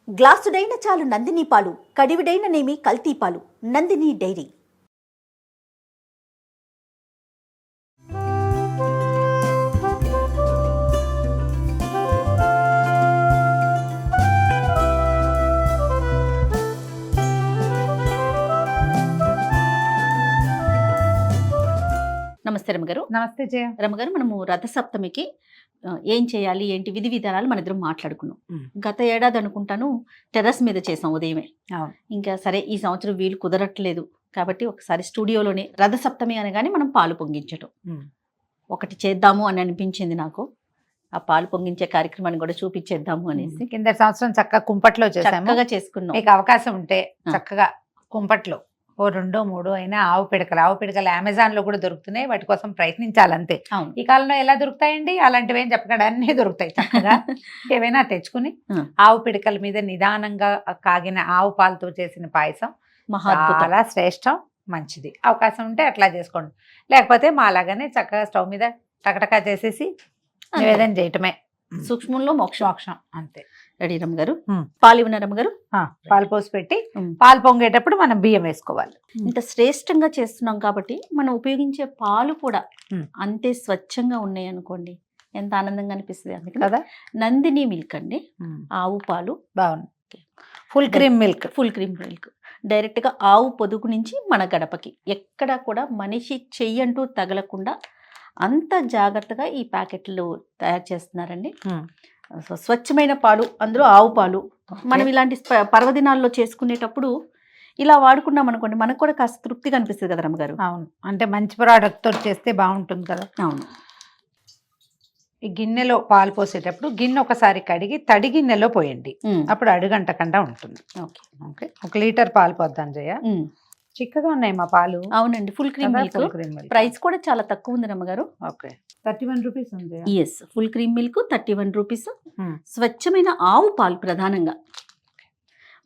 గ్లాసుడైన చాలు నందిని పాలు, కడివిడైన నేమి కల్తీ పాలు. నందిని డైరీ. నమస్తే రమగారు. నమస్తే జయ. రమగారు, మనము రథసప్తమికి ఏం చేయాలి ఏంటి విధి విధానాలు మన ఇద్దరం మాట్లాడుకున్నాం. గత ఏడాది అనుకుంటాను టెర్రస్ మీద చేసాం ఉదయమే. ఇంకా సరే ఈ సంవత్సరం వీలు కుదరట్లేదు కాబట్టి ఒకసారి స్టూడియోలోనే రథసప్తమి అనగానే మనం పాలు పొంగించటం ఒకటి చేద్దాము అని అనిపించింది నాకు. ఆ పాలు పొంగించే కార్యక్రమాన్ని కూడా చూపించేద్దాము అనేసి కింద సంవత్సరం చక్కగా కుంపట్లో చక్కగా చేసుకున్నాం. మీకు అవకాశం ఉంటే చక్కగా కుంపట్లో ఓ 2-3 అయినా ఆవు పిడకలు అమెజాన్ లో కూడా దొరుకుతున్నాయి. వాటి కోసం ప్రయత్నించాలంతే. ఈ కాలంలో ఎలా దొరుకుతాయండి అలాంటివి ఏం చెప్పకుండా అన్నీ దొరుకుతాయి. చక్కగా ఏవైనా తెచ్చుకుని ఆవు పిడకల మీద నిదానంగా కాగిన ఆవు పాలతో చేసిన పాయసం చాలా శ్రేష్టం, మంచిది. అవకాశం ఉంటే అట్లా చేసుకోండి. లేకపోతే మా లాగానే చక్కగా స్టవ్ మీద టకటకా చేసేసి నివేదన చేయటమే. సూక్ష్మంలో మోక్షం అంతే. రెడీ రమ్మగారు. పాలు ఇవ్వన రమ్మగారు. పాలు పోసి పెట్టి పాలు పొంగేటప్పుడు మనం బియ్యం వేసుకోవాలి. ఇంత శ్రేష్టంగా చేస్తున్నాం కాబట్టి మనం ఉపయోగించే పాలు కూడా అంతే స్వచ్ఛంగా ఉన్నాయి అనుకోండి, ఎంత ఆనందంగా అనిపిస్తుంది. అందుకే కదా నందిని మిల్క్ అండి, ఆవు పాలు. బాగుంది. ఫుల్ క్రీమ్ మిల్క్ డైరెక్ట్ గా ఆవు పొదుగు నుంచి మన గడపకి. ఎక్కడ కూడా మనిషి చెయ్యంటూ తగలకుండా అంత జాగ్రత్తగా ఈ ప్యాకెట్లు తయారు చేస్తున్నారండి. స్వచ్ఛమైన పాలు, అందులో ఆవు పాలు. మనం ఇలాంటి పర్వదినాల్లో చేసుకునేటప్పుడు ఇలా వాడుకున్నాం అనుకోండి, మనకు కూడా కాస్త తృప్తిగా అనిపిస్తుంది కదా రమ్మగారు. అవును, అంటే మంచి ప్రోడక్ట్ తోటి చేస్తే బాగుంటుంది కదా. అవును. ఈ గిన్నెలో పాలు పోసేటప్పుడు గిన్నె ఒకసారి కడిగి తడి గిన్నెలో పోయండి, అప్పుడు అడుగంటకుండా ఉంటుంది. ఓకే, 1 లీటర్ పాలు పోద్దాం జయ. చిక్కగా ఉన్నాయి మా పాలు. అవునండి, ఫుల్ క్రీమ్ మిల్క్. ప్రైస్ కూడా చాలా తక్కువ ఉంది రమ్మగారు. ఓకే, 31 రూపీస్ ఉంది. Yes, full cream milk 31 rupees. స్వచ్ఛమైన ఆవు పాలు ప్రధానంగా.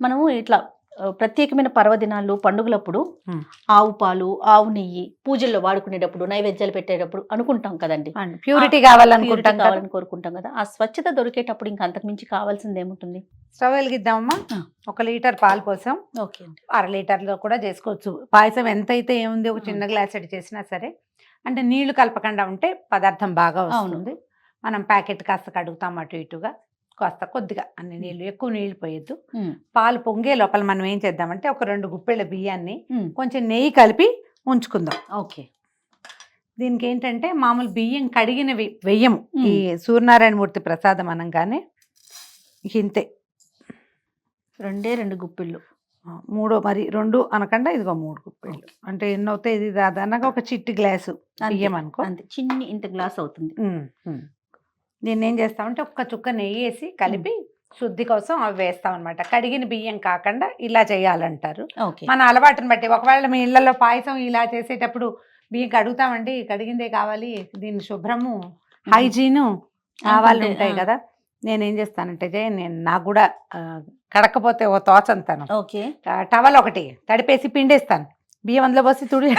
మనము ఇట్లా ప్రత్యేకమైన పర్వదినాలు పండుగలప్పుడు ఆవు పాలు, ఆవు నెయ్యి పూజల్లో వాడుకునేటప్పుడు, నైవేద్యాలు పెట్టేటప్పుడు అనుకుంటాం కదండి, ప్యూరిటీ కావాలని కోరుకుంటాం కదా. ఆ స్వచ్ఛత దొరికేటప్పుడు ఇంకా అంతకుమించి కావాల్సింది ఏముంటుంది. స్టవ్ వెలిగిద్దామమ్మా. 1 లీటర్ పాలు పోసాం. ఓకే, 1/2 లీటర్లో కూడా చేసుకోవచ్చు. పాయసం ఎంతైతే ఏముంది, ఒక చిన్న గ్లాస్ అడి చేసినా సరే. అంటే నీళ్లు కలపకుండా ఉంటే పదార్థం బాగా వస్తుంది. మనం ప్యాకెట్ కాస్త కడుగుతాం అటు ఇటుగా, కాస్త కొద్దిగా అన్ని నీళ్లు, ఎక్కువ నీళ్లు పోయొద్దు. పాలు పొంగే లోపల మనం ఏం చేద్దామంటే ఒక 2 గుప్పెళ్ళ బియ్యాన్ని కొంచెం నెయ్యి కలిపి ఉంచుకుందాం. ఓకే, దీనికి ఏంటంటే మామూలు బియ్యం కడిగినవి వెయ్యము. ఈ సూర్యనారాయణ మూర్తి ప్రసాదం అనగానే ఇంతే 2 గుప్పిళ్ళు. 3 మరి 2 అనకుండా ఇదిగో 3 గుప్పెళ్ళు. అంటే ఎన్ని అవుతాయి, ఇది దాదాపు ఒక చిట్టి గ్లాసు బియ్యం అనుకో, అంతే. చిన్ని ఇంత గ్లాస్ అవుతుంది. దీన్ని ఏం చేస్తామంటే ఒక్క చుక్క నెయ్యి వేసి కలిపి శుద్ధి కోసం అవి వేస్తాం అనమాట. కడిగిన బియ్యం కాకుండా ఇలా చేయాలంటారు. మన అలవాటుని బట్టి. ఒకవేళ మీ ఇళ్లలో పాయసం ఇలా చేసేటప్పుడు బియ్యం కడుగుతామండి, కడిగిందే కావాలి, దీని శుభ్రము హైజీను కావాలి ఉంటాయి కదా. నేనేం చేస్తానంటే నాకు కూడా కడకపోతే ఓ తోచంతాను. టవల్ ఒకటి తడిపేసి పిండేస్తాను, బియ్యం అందులో పోసి తుడి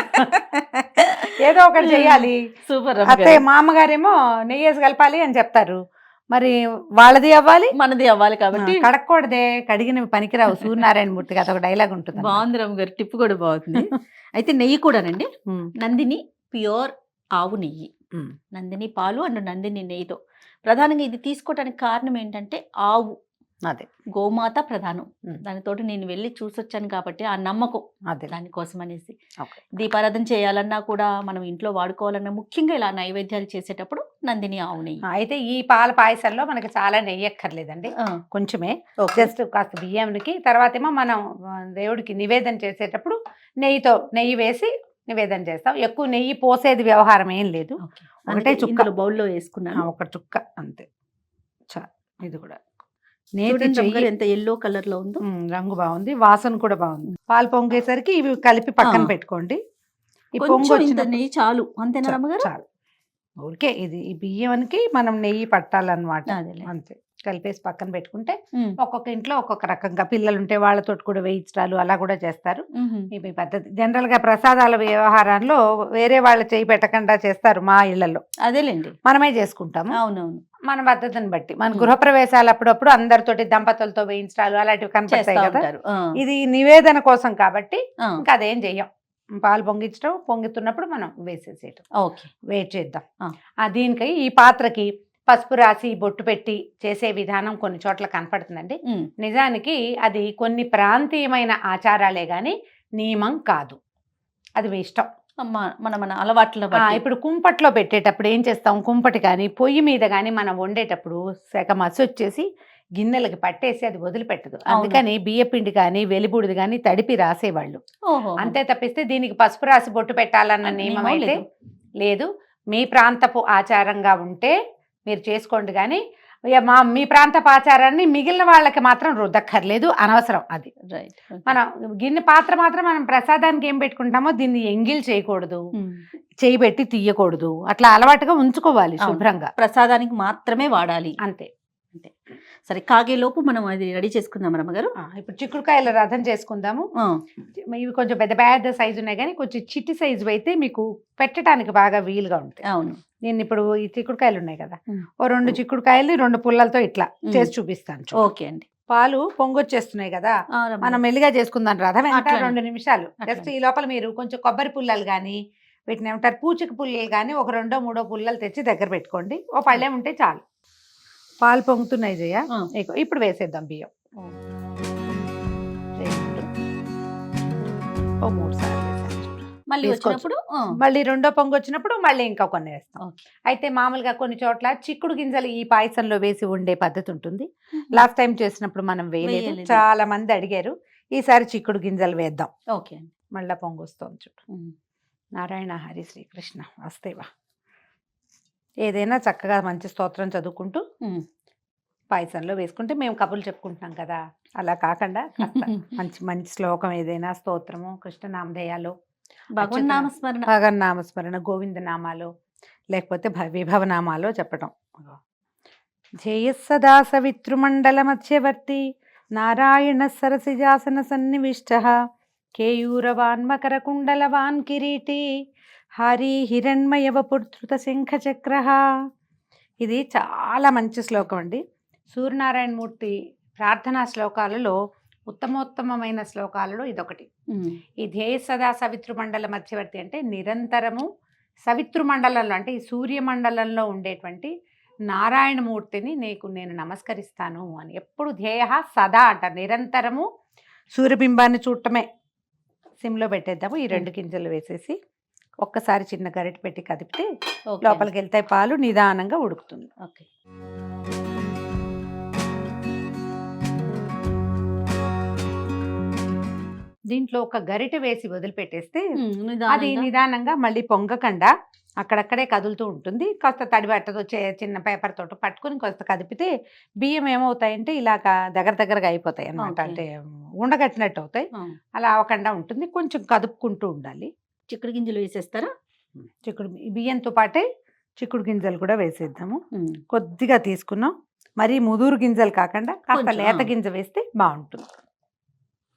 ఏదో ఒకటి చెయ్యాలి. సూపర్. అతే మా అమ్మగారేమో నెయ్యి వేసి కలపాలి అని చెప్తారు, మరి వాళ్ళది అవ్వాలి మనది అవ్వాలి కాబట్టి కడక్కూడదే, కడిగినవి పనికిరావు. సూర్యనారాయణ మూర్తి కదా ఒక డైలాగ్ ఉంటుంది. బాగుంది రమ్మ గారు, టిప్ కూడా బాగుంది. అయితే నెయ్యి కూడానండి, నందిని ప్యూర్ ఆవు నెయ్యి, నందిని పాలు అండ్ నందిని నెయ్యితో. ప్రధానంగా ఇది తీసుకోవడానికి కారణం ఏంటంటే ఆవు, అదే గోమాత ప్రధానం. దానితోటి నేను వెళ్ళి చూసొచ్చాను కాబట్టి ఆ నమ్మకం, అదే దానికోసం అనేసి. దీపారాధన చేయాలన్నా కూడా మనం ఇంట్లో వాడుకోవాలన్నా ముఖ్యంగా ఇలా నైవేద్యాలు చేసేటప్పుడు నందిని ఆవు నెయ్యి. అయితే ఈ పాల పాయసంలో మనకి చాలా నెయ్యి ఎక్కర్లేదండి, కొంచెమే. జస్ట్ కాస్త బియ్యానికి తర్వాత ఏమో మనం దేవుడికి నివేదన చేసేటప్పుడు నెయ్యి వేసి నివేదన చేస్తాం. ఎక్కువ నెయ్యి పోసేది వ్యవహారం ఏం లేదు. ఒకటే చుక్క బౌల్లో వేసుకున్నాను, 1 చుక్క అంతే. ఇది కూడా ఎంత ఎల్లో కలర్ లో ఉందో, రంగు బాగుంది, వాసన కూడా బాగుంది. పాలు పొంగేసరికి ఇవి కలిపి పక్కన పెట్టుకోండి. ఈ పొంగు వచ్చిన నెయ్యి చాలు, అంతేనా రమ్మగారు? చాలు. ఊరికే ఇది ఈ బియ్యానికి మనం నెయ్యి పట్టాలన్నమాట, అంతే. కలిపేసి పక్కన పెట్టుకుంటే ఒక్కొక్క ఇంట్లో ఒక్కొక్క రకంగా పిల్లలు ఉంటే వాళ్ళతో కూడా వేయించడాలు అలా కూడా చేస్తారు. ఈ పద్ధతి జనరల్ గా ప్రసాదాల వ్యవహారంలో వేరే వాళ్ళు చేయి పెట్టకుండా చేస్తారు మా ఇళ్లలో. అదేలేండి, మనమే చేసుకుంటాము. అవునవును, మన పద్ధతిని బట్టి మన గృహప్రవేశాలు అప్పుడప్పుడు అందరితోటి దంపతులతో వేయించడాలు అలాంటివి కనిపిస్తాయి కదా. ఇది నివేదన కోసం కాబట్టి ఇంకా అదేం చెయ్యం. పాలు పొంగించడం, పొంగుతున్నప్పుడు మనం వేసేసేయటం. ఓకే, వెయిట్ చేద్దాం. దీనికి ఈ పాత్రకి పసుపు రాసి బొట్టు పెట్టి చేసే విధానం కొన్ని చోట్ల కనపడుతుందండి. నిజానికి అది కొన్ని ప్రాంతీయమైన ఆచారాలే గాని నియమం కాదు. అది మీ ఇష్టం, మన అలవాట్ల. ఇప్పుడు కుంపట్లో పెట్టేటప్పుడు ఏం చేస్తాం, కుంపటి కానీ పొయ్యి మీద కానీ మనం వండేటప్పుడు శాఖ మసి వచ్చేసి గిన్నెలకి పట్టేసి అది వదిలిపెట్టదు. అందుకని బియ్యపిండి కానీ వెలిబుడిది కానీ తడిపి రాసేవాళ్ళు. అంతే తప్పిస్తే దీనికి పసుపు రాసి బొట్టు పెట్టాలన్న నియమం అయితే లేదు. మీ ప్రాంతపు ఆచారంగా ఉంటే మీరు చేసుకోండి, కానీ మీ ప్రాంతపు ఆచారాన్ని మిగిలిన వాళ్ళకి మాత్రం రుద్దక్కర్లేదు, అనవసరం. అది మనం గిన్నె పాత్ర మాత్రం మనం ప్రసాదానికి ఏం పెట్టుకుంటామో దీన్ని ఎంగిల్ చేయకూడదు, చేయి పెట్టి తీయకూడదు, అట్లా అలవాటుగా ఉంచుకోవాలి. శుభ్రంగా ప్రసాదానికి మాత్రమే వాడాలి, అంతే. సరే, కాగేలోపు మనం అది రెడీ చేసుకుందాం రమ్మగారు. ఇప్పుడు చిక్కుడుకాయల రథం చేసుకుందాము. ఇవి కొంచెం పెద్ద పెద్ద సైజు ఉన్నాయి, కానీ కొంచెం చిట్టి సైజు అయితే మీకు పెట్టడానికి బాగా వీలుగా ఉంటాయి. అవును, నేను ఇప్పుడు ఈ చిక్కుడుకాయలు ఉన్నాయి కదా, ఓ 2 చిక్కుడుకాయలు 2 పుల్లలతో ఇట్లా చేసి చూపిస్తాను. ఓకే అండి. పాలు పొంగొచ్చేస్తున్నాయి కదా, మనం మెల్లిగా చేసుకుందాం. రథం ఎంత 2 నిమిషాలు. జస్ట్ ఈ లోపల మీరు కొంచెం కొబ్బరి పుల్లలు కానీ వీటిని ఏమంటారు పూచిక పుల్లలు కానీ ఒక 2-3 పుల్లలు తెచ్చి దగ్గర పెట్టుకోండి. ఓ పళ్ళెం ఉంటే చాలు. పాలు పొంగుతున్నాయి జయ, ఇప్పుడు వేసేద్దాం బియ్యం. ఓ 3 సార్లు మళ్ళీ వచ్చినప్పుడు మళ్ళీ 2వ పొంగు వచ్చినప్పుడు మళ్ళీ ఇంకా కొన్ని వేస్తాం. అయితే మామూలుగా కొన్ని చోట్ల చిక్కుడు గింజలు ఈ పాయసంలో వేసి ఉండే పద్ధతి ఉంటుంది. లాస్ట్ టైం చేసినప్పుడు మనం వేయలేదు, చాలా మంది అడిగారు. ఈసారి చిక్కుడు గింజలు వేద్దాం. ఓకే, మళ్ళా పొంగు వస్తుంది చూడు. నారాయణ హరి శ్రీకృష్ణ వస్తేవా. ఏదైనా చక్కగా మంచి స్తోత్రం చదువుకుంటూ పాయసంలో వేసుకుంటే, మేము కబుర్లు చెప్పుకుంటున్నాం కదా, అలా కాకుండా మంచి మంచి శ్లోకం ఏదైనా స్తోత్రము, కృష్ణనామధేయాలు, భగవన్నామస్మరణ, గోవింద నామాలు, లేకపోతే విభవనామాలో చెప్పటం. ధ్యేయస్సదా సవితృమండల మధ్యవర్తి నారాయణ సరసిజాసన సన్నివిష్ట కేయూరవాన్ మకర కుండలవాన్ కిరీటి హరి హిరణ్మయవపుత్రుత శంఖచక్ర. ఇది చాలా మంచి శ్లోకం అండి. సూర్యనారాయణమూర్తి ప్రార్థనా శ్లోకాలలో ఉత్తమోత్తమైన శ్లోకాలలో ఇదొకటి. ఈ ధ్యేయ సదా సవితృమండల మధ్యవర్తి అంటే నిరంతరము సవితృమండలంలో అంటే ఈ సూర్యమండలంలో ఉండేటువంటి నారాయణమూర్తిని నేను నమస్కరిస్తాను అని. ఎప్పుడు ధ్యేయ సదా అంటారు, నిరంతరము సూర్యబింబాన్ని చూడటమే. సిమ్లో పెట్టేద్దాము. ఈ 2 గింజలు వేసేసి ఒక్కసారి చిన్న గరిటె పెట్టి కదిపితే లోపలికి వెళ్తాయి పాలు, నిదానంగా ఉడుకుతుంది. ఓకే, దీంట్లో ఒక గరిటె వేసి వదిలిపెట్టేస్తే అది నిదానంగా మళ్ళీ పొంగకుండా అక్కడక్కడే కదులుతూ ఉంటుంది. కాస్త తడి బట్టతో చిన్న పేపర్ తోటి పట్టుకుని కాస్త కదిపితే బియ్యం ఏమవుతాయంటే ఇలాగా దగ్గరగా అయిపోతాయి అన్నమాట. అంటే ఉండగట్టినట్టు అవుతాయి. అలా అవ్వకుండా ఉంటుంది. కొంచెం కదుపుకుంటూ ఉండాలి. చిక్కుడు గింజలు వేసేస్తారా? బియ్యంతో పాటే చిక్కుడు గింజలు కూడా వేసేద్దాము. కొద్దిగా తీసుకున్నాం, మరీ ముదురు గింజలు కాకుండా కాస్త లేత గింజ వేస్తే బాగుంటుంది.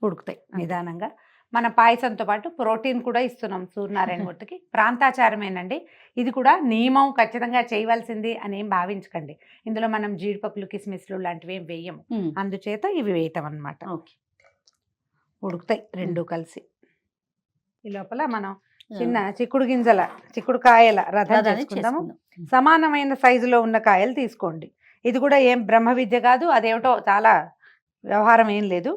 ఉడుకుతాయి నిదానంగా. మన పాయసంతో పాటు ప్రోటీన్ కూడా ఇస్తున్నాం సూర్యనారాయణమూర్తికి. ప్రాంతాచారమేనండి ఇది కూడా, నియమం ఖచ్చితంగా చేయవలసింది అని ఏం భావించకండి. ఇందులో మనం జీడిపప్పులు కిస్మిస్లు లాంటివి ఏం వేయము, అందుచేత ఇవి వేయటం అన్నమాట. ఉడుకుతాయి 2 కలిసి. ఈ లోపల మనం చిన్న చిక్కుడుకాయల రథం చేసుకుందాము. సమానమైన సైజులో ఉన్న కాయలు తీసుకోండి. ఇది కూడా ఏం బ్రహ్మ విద్య కాదు, అదేమిటో చాలా వ్యవహారం ఏం లేదు.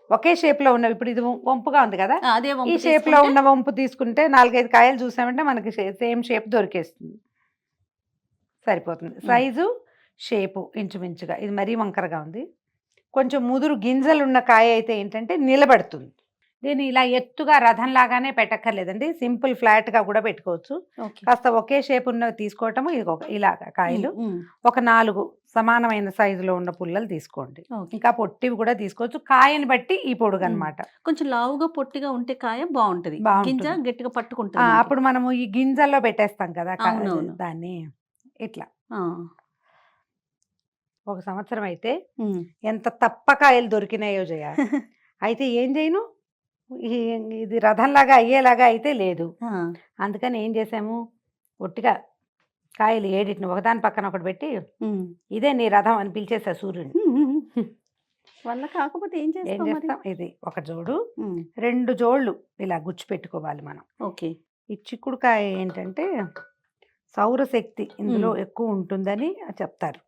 ఒకే షేప్ లో ఉన్నవి, ఇప్పుడు ఇది వంపుగా ఉంది కదా, ఈ షేప్ లో ఉన్న వంపు తీసుకుంటే 4-5 కాయలు చూసామంటే మనకి సేమ్ షేప్ దొరికేస్తుంది, సరిపోతుంది. సైజు షేపు ఇంచుమించుగా. ఇది మరీ వంకరగా ఉంది. కొంచెం ముదురు గింజలున్న కాయ అయితే ఏంటంటే నిలబడుతుంది. దీన్ని ఇలా ఎత్తుగా రథం లాగానే పెట్టక్కర్లేదండి, సింపుల్ ఫ్లాట్ గా కూడా పెట్టుకోవచ్చు. కాస్త ఒకే షేప్ ఉన్నవి తీసుకోవటము. ఇది ఇలాగా కాయలు ఒక 4 సమానమైన సైజులో ఉన్న పుల్లలు తీసుకోండి. ఇంకా పొట్టివి కూడా తీసుకోవచ్చు, కాయని బట్టి ఈ పొడుగు అన్నమాట. కొంచెం లావుగా పొట్టిగా ఉంటే కాయ బాగుంటది, గింజ గట్టిగా పట్టుకుంటుంది. అప్పుడు మనము ఈ గింజల్లో పెట్టేస్తాం కదా దాన్ని, ఇట్లా ఒక సంవత్సరం అయితే ఎంత తప్పకాయలు దొరికినాయో జయ. అయితే ఏం చేయను, ఇది రథంలాగా అయ్యేలాగా అయితే లేదు. అందుకని ఏం చేసాము, ఒట్టిగా కాయలు 7 ఒకదాని పక్కన ఒకటి పెట్టి ఇదే నీ రథం అని పిలిచేసా సూర్యుడిని. వల్ల కాకపోతే ఏం చేస్తాం, ఇది ఒక జోడు 2 జోళ్ళు ఇలా గుచ్చి పెట్టుకోవాలి మనం. ఓకే. ఈ చిక్కుడుకాయ ఏంటంటే సౌరశక్తి ఇందులో ఎక్కువ ఉంటుందని చెప్తారు.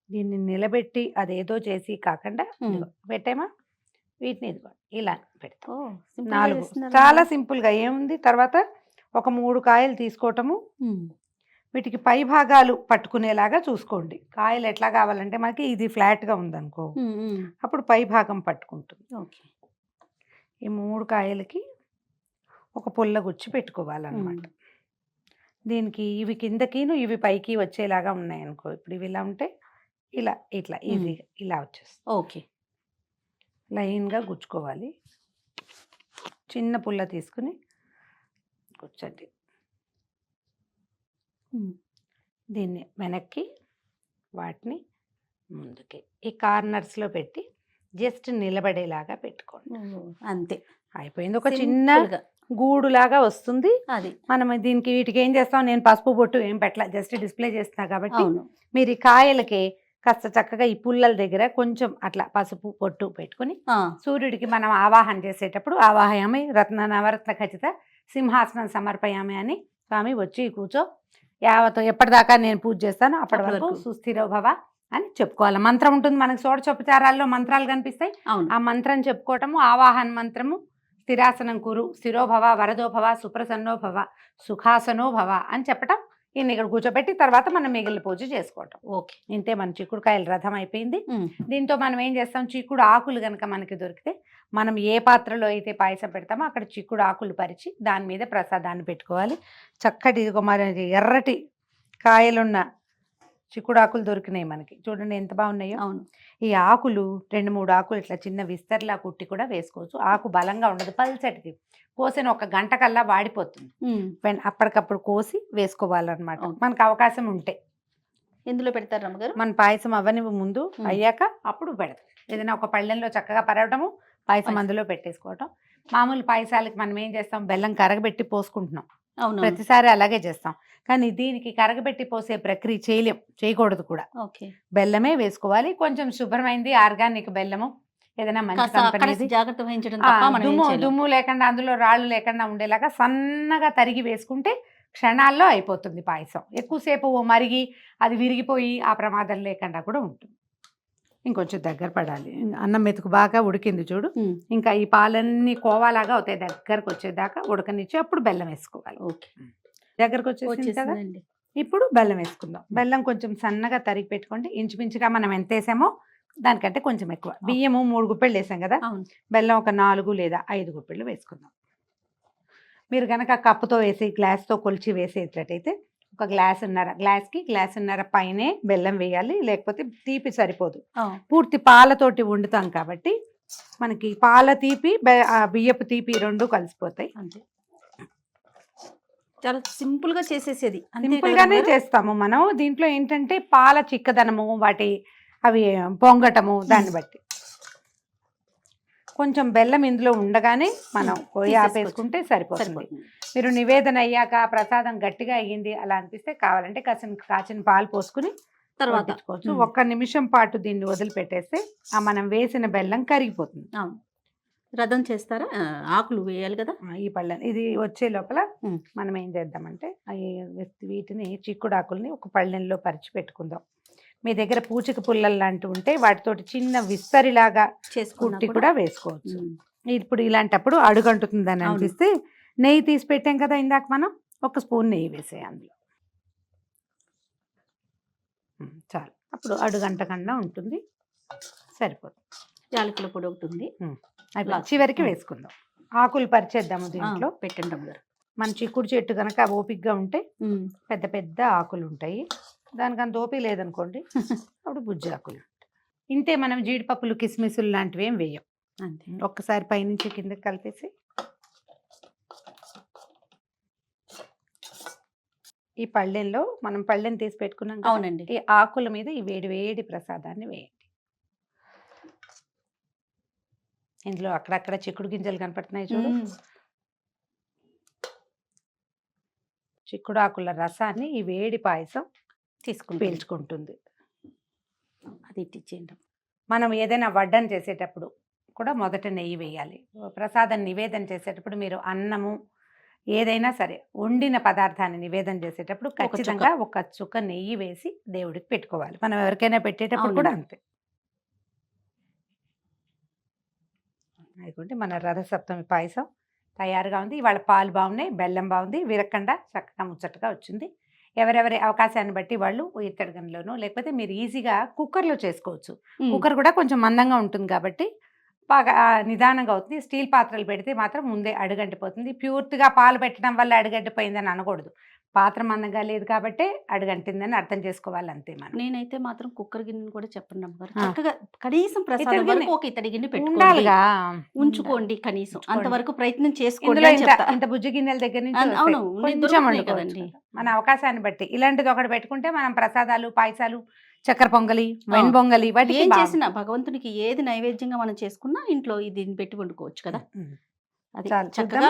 దీన్ని నిలబెట్టి అదేదో చేసి కాకుండా పెట్టామా, వీటిని ఇదిగో ఇలా పెడతాం. 4 చాలా సింపుల్ గా ఏముంది. తర్వాత ఒక 3 కాయలు తీసుకోవటము, వీటికి పై భాగాలు పట్టుకునేలాగా చూసుకోండి. కాయలు ఎట్లా కావాలంటే మనకి ఇది ఫ్లాట్ గా ఉందనుకో, అప్పుడు పై భాగం పట్టుకుంటుంది. ఈ 3 కాయలకి ఒక పుల్ల గుచ్చి పెట్టుకోవాలన్నమాట. దీనికి ఇవి కిందకిను ఇవి పైకి వచ్చేలాగా ఉన్నాయనుకో, ఇప్పుడు ఇవి ఇలా ఉంటే ఇలా ఇట్లా ఈజీగా ఇలా వచ్చేస్తుంది. ఓకే. లైన్గా గుచ్చుకోవాలి. చిన్న పుల్ల తీసుకుని కూర్చోండి. దీన్ని వెనక్కి, వాటిని ముందుకి ఈ కార్నర్స్లో పెట్టి జస్ట్ నిలబడేలాగా పెట్టుకోండి. అంతే, అయిపోయింది. ఒక చిన్న గూడులాగా వస్తుంది. అది మనం దీనికి వీటికి ఏం చేస్తాం, నేను పసుపు బొట్టు ఏం పెట్టలా, జస్ట్ డిస్ప్లే చేస్తున్నా కాబట్టి మీరు ఈ కాయలకి కాస్త చక్కగా ఈ పుల్లల దగ్గర కొంచెం అట్లా పసుపు పొట్టు పెట్టుకుని సూర్యుడికి మనం ఆవాహన చేసేటప్పుడు ఆవాహయామి రత్న నవరత్న ఖచ్చిత సింహాసనం సమర్పయామి అని, స్వామి వచ్చి కూర్చో, యావతో ఎప్పటిదాకా నేను పూజ చేస్తాను అప్పటి వరకు సుస్థిరో భవ అని చెప్పుకోవాలి. మంత్రం ఉంటుంది మనకి, షోడశోపచారాల్లో మంత్రాలు కనిపిస్తాయి. ఆ మంత్రం చెప్పుకోవటము, ఆవాహన మంత్రము, స్థిరాసనం కురు, స్థిరోభవ, వరదోభవ, సుప్రసన్నో భవ, సుఖాసనో భవ అని చెప్పటం. ఈయన ఇక్కడ కూర్చోబెట్టి తర్వాత మనం మిగిలిన పూజ చేసుకోవటం. ఓకే. ఇంతే, మన చిక్కుడుకాయల రథం అయిపోయింది. దీంతో మనం ఏం చేస్తాం, చిక్కుడు ఆకులు కనుక మనకి దొరికితే మనం ఏ పాత్రలో అయితే పాయసం పెడతామో అక్కడ చిక్కుడు ఆకులు పరిచి దాని మీద ప్రసాదాన్ని పెట్టుకోవాలి. చక్కటి ఇదిగో మరి ఎర్రటి కాయలున్న చిక్కుడు ఆకులు దొరికినాయి మనకి, చూడండి ఎంత బాగున్నాయో. అవును. ఈ ఆకులు 2-3 ఆకులు ఇట్లా చిన్న విస్తర్లా కుట్టి కూడా వేసుకోవచ్చు. ఆకు బలంగా ఉండదు, పల్చటిది. కోసిన 1 గంట కల్లా వాడిపోతుంది. అప్పటికప్పుడు కోసి వేసుకోవాలన్నమాట మనకు అవకాశం ఉంటే. ఎందులో పెడతారు రమ్మగారు? మన పాయసం అవని ముందు అయ్యాక అప్పుడు పెడతాం. ఏదైనా ఒక పళ్ళెంలో చక్కగా పరవటము, పాయసం అందులో పెట్టేసుకోవటం. మామూలు పాయసాలకి మనం ఏం చేస్తాం, బెల్లం కరగబెట్టి పోసుకుంటున్నాం, ప్రతిసారి అలాగే చేస్తాం. కానీ దీనికి కరగబెట్టి పోసే ప్రక్రియ చేయకూడదు కూడా. బెల్లమే వేసుకోవాలి. కొంచెం శుభ్రమైంది ఆర్గానిక్ బెల్లము, ఏదైనా మంచి కంపెనీ, జాగ్రత్త వహించడం, దుమ్ము లేకుండా అందులో రాళ్ళు లేకుండా ఉండేలాగా సన్నగా తరిగి వేసుకుంటే క్షణాల్లో అయిపోతుంది పాయసం. ఎక్కువసేపు మరిగి అది విరిగిపోయి ఆ ప్రమాదం లేకుండా కూడా ఉంటుంది. ఇంకొంచెం దగ్గర పడాలి, అన్నం మెతుకు బాగా ఉడికింది చూడు, ఇంకా ఈ పాలన్నీ కోవాలాగా అవుతాయి, దగ్గరకు వచ్చేదాకా ఉడకనిచ్చి అప్పుడు బెల్లం వేసుకోవాలి. ఓకే, దగ్గరకు వచ్చేసింది కదా, ఇప్పుడు బెల్లం వేసుకుందాం. బెల్లం కొంచెం సన్నగా తరిగి పెట్టుకోండి. ఇంచుమించుగా మనం ఎంత వేసామో దానికంటే కొంచెం ఎక్కువ. బియ్యము 3 గుప్పెళ్ళు వేసాం కదా, బెల్లం ఒక 4 లేదా 5 గుప్పెళ్ళు వేసుకుందాం. మీరు కనుక కప్పుతో వేసి గ్లాస్తో కొలిచి వేసేటట్టయితే ఒక గ్లాసున్నర పైనే బెల్లం వేయాలి, లేకపోతే తీపి సరిపోదు. పూర్తి పాలతోటి వండుతాం కాబట్టి మనకి పాల తీపి బియ్యపు తీపి 2 కలిసిపోతాయి. అంతే, చాలా సింపుల్ గా చేసేసేది. సింపుల్ గానే చేస్తాము మనం. దీంట్లో ఏంటంటే పాల చిక్కదనము, వాటి అవి పొంగటము, దాన్ని బట్టి కొంచెం బెల్లం ఇందులో ఉండగానే మనం కొయ్య ఆపేసుకుంటే సరిపోతుంది. మీరు నివేదన అయ్యాక ప్రసాదం గట్టిగా అయ్యింది అలా అనిపిస్తే కావాలంటే కాచిన పాలు పోసుకుని తర్వాత 1 నిమిషం పాటు దీన్ని వదిలిపెట్టేస్తే ఆ మనం వేసిన బెల్లం కరిగిపోతుంది. రథం చేస్తారా, ఆకులు వేయాలి కదా ఈ పళ్ళని. ఇది వచ్చే లోపల మనం ఏం చేద్దామంటే వీటిని చిక్కుడు ఆకుల్ని ఒక పళ్ళెంలో పరిచి పెట్టుకుందాం. మీ దగ్గర పూచిక పుల్లలు లాంటివి ఉంటే వాటితోటి చిన్న విస్తరిలాగా కుట్టి కూడా వేసుకోవచ్చు. ఇప్పుడు ఇలాంటప్పుడు అడుగంటుతుందని అనిపిస్తే నెయ్యి తీసి పెట్టాం కదా ఇందాక మనం, 1 స్పూన్ నెయ్యి వేసేయి అందులో, చాలు. అప్పుడు అడుగంటకుండా ఉంటుంది, సరిపోతుంది. యాలకుల పొడి ఒకటి ఉంది, చివరికి వేసుకుందాం. ఆకులు పరిచేద్దాము దీంట్లో. పెట్టండి. మన చిక్కుడు చెట్టు కనుక ఓపికగా ఉంటే పెద్ద పెద్ద ఆకులు ఉంటాయి, దానికంత ఓపిక లేదనుకోండి అప్పుడు బుజ్జి ఆకులు. ఇంతే, మనం జీడిపప్పులు కిస్మిసులు లాంటివి ఏం వేయం. అంతే, ఒక్కసారి పైనుంచి కిందకి కలిపేసి ఈ పళ్ళెంలో మనం పళ్ళెం తీసి పెట్టుకున్నాం కదా, అవునండి. ఈ ఆకుల మీద ఈ వేడి వేడి ప్రసాదాన్ని వేయండి. ఇందులో అక్కడక్కడ చిక్కుడు గింజలు కనపడుతున్నాయి చూడు. చిక్కుడు ఆకుల రసాన్ని ఈ వేడి పాయసం పీల్చుకుంటుంది. అది ఇట్టిచ్చేయండి. మనం ఏదైనా వడ్డన చేసేటప్పుడు కూడా మొదట నెయ్యి వేయాలి. ప్రసాదం నివేదన చేసేటప్పుడు మీరు అన్నము ఏదైనా సరే వండిన పదార్థాన్ని నివేదన చేసేటప్పుడు ఖచ్చితంగా ఒక చుక్క నెయ్యి వేసి దేవుడికి పెట్టుకోవాలి. మనం ఎవరికైనా పెట్టేటప్పుడు కూడా అంతే. అనుకుంటే మన రథసప్తమి పాయసం తయారుగా ఉంది. ఇవాళ పాలు బాగున్నాయి, బెల్లం బాగుంది, విరక్కండా చక్కగా ముచ్చటగా వచ్చింది. ఎవరెవరి అవకాశాన్ని బట్టి వాళ్ళు ఇత్తడి గిన్నెలోనో లేకపోతే మీరు ఈజీగా కుక్కర్లో చేసుకోవచ్చు. కుక్కర్ కూడా కొంచెం మందంగా ఉంటుంది కాబట్టి బాగా నిదానంగా అవుతుంది. స్టీల్ పాత్రలు పెడితే మాత్రం ముందే అడుగంటిపోతుంది. ప్యూర్తిగా పాలు పెట్టడం వల్ల అడుగంటిపోయిందని అనకూడదు. పాత్ర మందంగా లేదు కాబట్టి అడుగంటిందని అర్థం చేసుకోవాలి అంతే. మనం నేనైతే మాత్రం కుక్కర్ గిన్నెని కూడా చెప్పండి అమ్మగారు, చక్కగా కనీసం ప్రసాదం వరకు ఒక ఇత్తడి గిన్నె ఉండాలిగా ఉంచుకోండి, కనీసం అంతవరకు ప్రయత్నం ఇందులో చేసుకోండి. ఇంత బుజ్జి గిన్నెల దగ్గర నుంచి అవును, కొంచెం దొరుకుతున్నాయి వండుకోవచ్చు. కదండి. మన అవకాశాన్ని బట్టి ఇలాంటిది ఒకటి పెట్టుకుంటే మనం ప్రసాదాలు, పాయసాలు, చక్కెర పొంగలి, వెన్ పొంగలి వాటికి ఏం చేసినా భగవంతునికి ఏది నైవేద్యంగా మనం చేసుకున్నా ఇంట్లో దీన్ని పెట్టి వండుకోవచ్చు కదా. అది చాలు, చక్కగా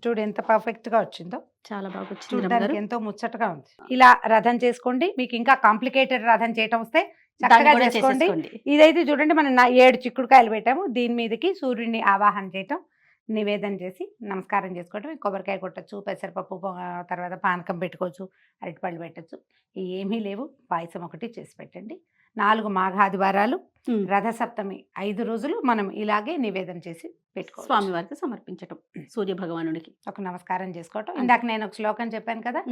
చూడు ఎంత పర్ఫెక్ట్ గా వచ్చిందో. చాలా బాగా వచ్చింది చూడడానికి రమ్మగారు. ఎంతో ముచ్చటగా ఉంది. ఇలా రథం చేసుకోండి. మీకు ఇంకా కాంప్లికేటెడ్ రథం చేయటం వస్తే దాన్ని చక్కగా కూడా చేసుకోండి. చేసేసుకోండి. ఇదైతే చూడండి మనం 7 చిక్కుడుకాయలు పెట్టాము. దీని మీదకి సూర్యుడిని ఆవాహన చేయటం, నివేదన చేసి నమస్కారం చేసుకోవటం. కొబ్బరికాయ కొట్టచ్చు, పెసరపప్పు తర్వాత పానకం పెట్టుకోవచ్చు, అరటిపళ్ళు పెట్టచ్చు. ఏమీ లేవు, పాయసం ఒకటి చేసి పెట్టండి. 4 మాఘాదివారాలు, రథసప్తమి 5 రోజులు మనం ఇలాగే నివేదన చేసి పెట్టుకోవాలి. స్వామివారికి సమర్పించటం, సూర్య భగవానుడికి ఒక నమస్కారం చేసుకోవటం. ఇందాక నేను ఒక శ్లోకం చెప్పాను కదా,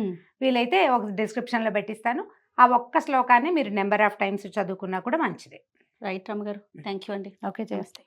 వీలైతే ఒక డిస్క్రిప్షన్లో పెట్టిస్తాను. ఆ ఒక్క శ్లోకాన్ని మీరు నెంబర్ ఆఫ్ టైమ్స్ చదువుకున్నా కూడా మంచిదే. రైట్ రమ్మగారు, థ్యాంక్ యూ అండి. ఓకే, చేస్తే